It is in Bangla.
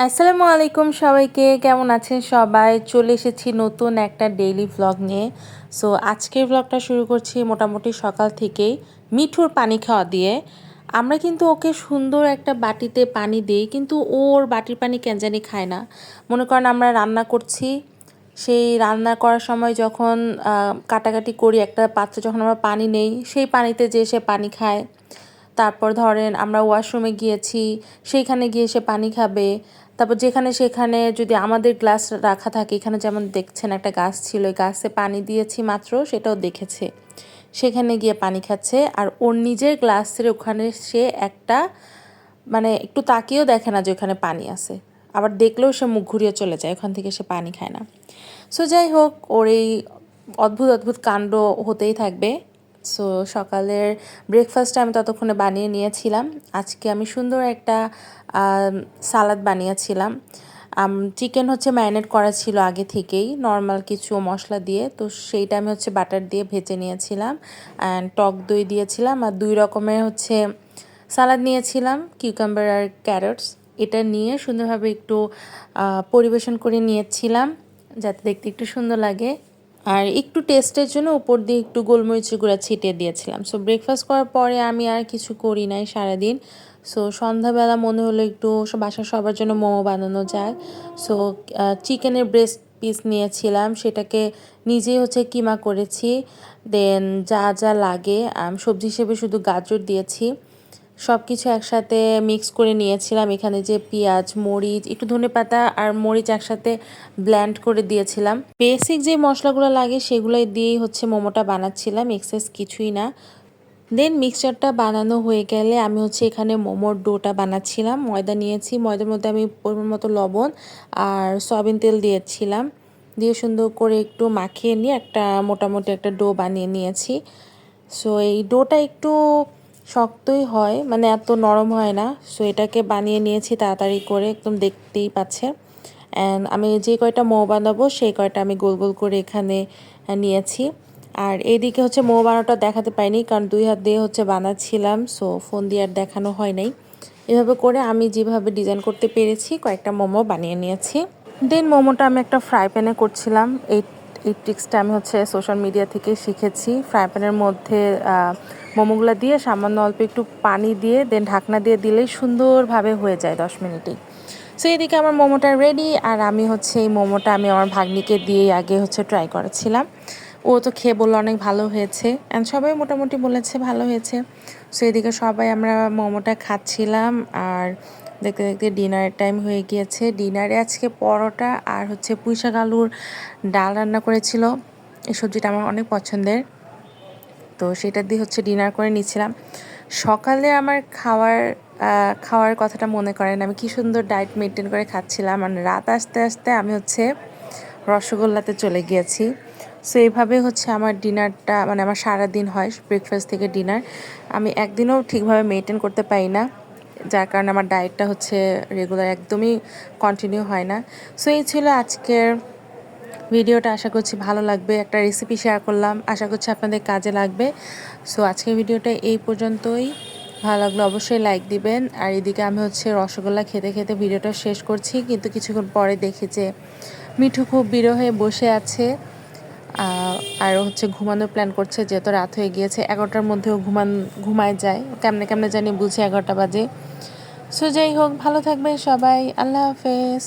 আসসালামু আলাইকুম সবাইকে, কেমন আছেন সবাই? চলে এসেছি নতুন একটা ডেইলি ভ্লগ নিয়ে। সো আজকের ভ্লগটা শুরু করছি মোটামুটি সকাল থেকেই মিঠুর পানি খাওয়া দিয়ে। আমরা কিন্তু ওকে সুন্দর একটা বাটিতে পানি দিই, কিন্তু ওর বাটির পানি কেন জানি খায় না। মনে করেন আমরা রান্না করছি, সেই রান্না করার সময় যখন কাটাকাটি করি, একটা পাত্রে যখন আমরা পানি নেই, সেই পানিতে যে সে পানি খায়। তারপর ধরেন আমরা ওয়াশরুমে গিয়েছি, সেইখানে গিয়ে সে পানি খাবে। তারপর যেখানে সেখানে যদি আমাদের গ্লাস রাখা থাকে, এখানে যেমন দেখছেন একটা গাছ ছিল, ওই গাছে পানি দিয়েছি মাত্র, সেটাও দেখেছে, সেখানে গিয়ে পানি খাচ্ছে। আর ওর নিজের গ্লাসের ওখানে সে একটা মানে একটু তাকিয়েও দেখে না যে ওখানে পানি আছে, আবার দেখলেও সে মুখ ঘুরিয়ে চলে যায়, ওখান থেকে সে পানি খায় না। সো যাই হোক, ওর এই অদ্ভুত অদ্ভুত কাণ্ড হতেই থাকবে। সো সকালের ব্রেকফাস্টটা আমি ততক্ষণে বানিয়ে নিয়েছিলাম। আজকে আমি সুন্দর একটা সালাদ বানিয়েছিলাম। চিকেন হচ্ছে ম্যারিনেট করা ছিল আগে থেকেই নর্মাল কিছু মশলা দিয়ে, তো সেইটা আমি হচ্ছে বাটার দিয়ে ভেজে নিয়েছিলাম। অ্যান্ড টক দই দিয়েছিলাম, আর 2 রকমের হচ্ছে সালাদ নিয়েছিলাম, কিউকাম্বার আর ক্যারটস। এটা নিয়ে সুন্দরভাবে একটু পরিবেশন করে নিয়েছিলাম, যাতে দেখতে একটু সুন্দর লাগে। আর একটু টেস্টের জন্য উপর দিয়ে একটু গোলমরিচের গুঁড়া ছিটিয়ে দিয়েছিলাম। সো ব্রেকফাস্ট করার পরে আমি আর কিছু করি নাই সারাদিন। সো সন্ধ্যাবেলা মনে হলো একটু বাসার সবার জন্য মোমো বানানো যায়। সো চিকেনের ব্রেস্ট পিস নিয়েছিলাম, সেটাকে নিজেই হচ্ছে কিমা করেছি। দেন যা যা লাগে সবজি হিসেবে শুধু গাজর দিয়েছি, সব কিছু একসাথে মিক্স করে নিয়েছিলাম। এখানে যে পেঁয়াজ, মরিচ, একটু ধনেপাতা আর মরিচ একসাথে ব্লেন্ড করে দিয়েছিলাম। বেসিক যে মশলাগুলো লাগে সেগুলোই দিয়েই হচ্ছে মোমোটা বানাচ্ছিলাম, এক্সেস কিছুই না। দেন মিক্সচারটা বানানো হয়ে গেলে আমি হচ্ছে এখানে মোমোর ডোটা বানাচ্ছিলাম। ময়দা নিয়েছি, ময়দার মধ্যে আমি পরিমাণ মতো লবণ আর সয়াবিন তেল দিয়েছিলাম, দিয়ে সুন্দর করে একটু মাখিয়ে নিয়ে একটা মোটামুটি একটা ডো বানিয়ে নিয়েছি। সো এই ডোটা একটু শক্তই হয়, মানে এত নরম হয় না। সো এটাকে বানিয়ে নিয়েছি তাড়াতাড়ি করে, একদম দেখতেই পাচ্ছে। অ্যান্ড আমি যে কয়টা মোমো বানাবো সেই কয়টা আমি গোল গোল করে এখানে নিয়েছি। আর এইদিকে হচ্ছে মোমো বানানোটা দেখাতে পাইনি, কারণ 2 হাত দিয়ে হচ্ছে বানাচ্ছিলাম, সো ফোন দিয়ে আর দেখানো হয় নাই। এভাবে করে আমি যেভাবে ডিজাইন করতে পেরেছি কয়েকটা মোমো বানিয়ে নিয়েছি। দেন মোমোটা আমি একটা ফ্রাই প্যানে করছিলাম। এই ট্রিক্সটা আমি হচ্ছে সোশ্যাল মিডিয়া থেকে শিখেছি। ফ্রাই প্যানের মধ্যে মোমোগুলো দিয়ে সামান্য অল্প একটু পানি দিয়ে দেন ঢাকনা দিয়ে দিলেই সুন্দরভাবে হয়ে যায় 10 মিনিটেই। সো এদিকে আমার মোমোটা রেডি, আর আমি হচ্ছে এই মোমোটা আমি আমার ভাগ্নিকে দিয়ে আগে হচ্ছে ট্রাই করেছিলাম। ও তো খেয়ে বললো অনেক ভালো হয়েছে, অ্যান্ড সবাই মোটামুটি বলেছে ভালো হয়েছে। সো এদিকে সবাই আমরা মোমোটা খাচ্ছিলাম, আর দেখতে দেখতে ডিনারের টাইম হয়ে গিয়েছে। ডিনারে আজকে পরোটা আর হচ্ছে পুঁইশাক আলুর ডাল রান্না করেছিল। এই সবজিটা আমার অনেক পছন্দের, তো সেটা দিয়ে হচ্ছে ডিনার করে নিচ্ছিলাম। সকালে আমার খাওয়ার কথাটা মনে করেন, আমি কি সুন্দর ডায়েট মেনটেন করে খাচ্ছিলাম, আর রাত আসতে আসতে আমি হচ্ছে রসগোল্লাতে চলে গিয়েছি। সো এইভাবে হচ্ছে আমার ডিনারটা, মানে আমার সারাদিন হয় ব্রেকফাস্ট থেকে ডিনার। আমি একদিনও ঠিকভাবে মেনটেন করতে পারি না, যার কারণে আমার ডায়েটটা হচ্ছে রেগুলার একদমই কন্টিনিউ হয় না। সো এই ছিল আজকের ভিডিওটা, আশা করছি ভালো লাগবে। একটা রেসিপি শেয়ার করলাম, আশা করছি আপনাদের কাজে লাগবে। সো আজকের ভিডিওটা এই পর্যন্তই। ভালো লাগলে অবশ্যই লাইক দিবেন। আর এদিকে আমি হচ্ছে রসগোল্লা খেতে খেতে ভিডিওটা শেষ করছি, কিন্তু কিছুক্ষণ পরে দেখি যে মিঠু খুব বিরহ হয়ে বসে আছে, আর হচ্ছে ঘুমানোর প্ল্যান করছে, যেহেতু রাত হয়ে গিয়েছে। 11টার মধ্যেও ঘুমায় যায়, কেমনে কেমনে জানি বুঝে 11টা বাজে। সো যাই হোক, ভালো থাকবেন সবাই, আল্লাহ হাফেজ।